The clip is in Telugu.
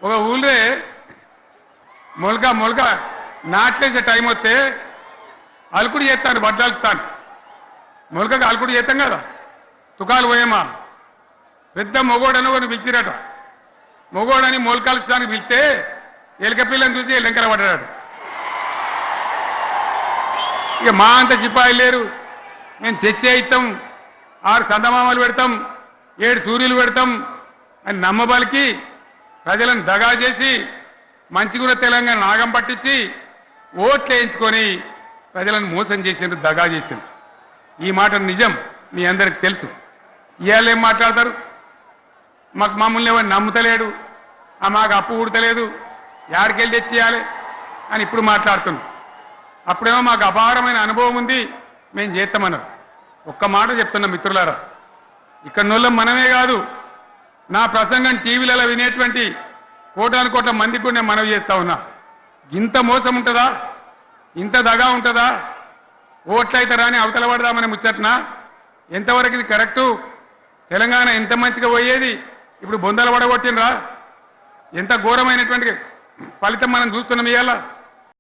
ఒక ఊళ్ళే మొలక నాట్లేసే టైం వస్తే అలుకుడు చేస్తాను వడ్లు అలుకుతాను మొలకకు అలుకుడు చేస్తాం కదా తుకాలు పోయేమా పెద్ద మొగోడని కొన్ని పిలిచిరట మొగోడని మొలకలుస్తానికి పిలిస్తే ఎలుక పిల్లని చూసి ఎల్లెంకల పడ్డాడు. ఇక మా అంత సిపాయిలు లేరు, మేము తెచ్చే ఇస్తాం, 6 సందమామలు పెడతాం, 7 సూర్యులు పెడతాం అని నమ్మబలికి ప్రజలను దగా చేసి మంచిగున్న తెలంగాణ నాగం పట్టించి ఓట్లు వేయించుకొని ప్రజలను మోసం చేసిండ్రు, దగా చేసిండ్రు. ఈ మాట నిజం, మీ అందరికి తెలుసు. ఇవాళ ఏం మాట్లాడతారు, మమ్మల్ని ఎవరు నమ్ముతలేడు, మాకు అప్పు ఉడతలేదు, యాడికెళ్ళి తెచ్చేయాలి అని ఇప్పుడు మాట్లాడుతున్నాం. అప్పుడేమో మాకు అపారమైన అనుభవం ఉంది, మేము చేస్తామన్నారు. ఒక్క మాట చెప్తున్నాం మిత్రులారా, ఇక్కడ నోళ్ళం మనమే కాదు, నా ప్రసంగం టీవీలలో వినేటువంటి కోటాను కోట్ల మందికి కూడా నేను మనవి చేస్తా ఉన్నా. ఇంత మోసం ఉంటుందా, ఇంత దగా ఉంటుందా? ఓట్లయితే రాని అవతల పడదామని ముచ్చట్నా? ఎంతవరకు ఇది కరెక్టు? తెలంగాణ ఎంత మంచిగా పోయేది, ఇప్పుడు బొందలు పడగొట్టినరా? ఎంత ఘోరమైనటువంటి ఫలితం మనం చూస్తున్నాం ఇవాళ.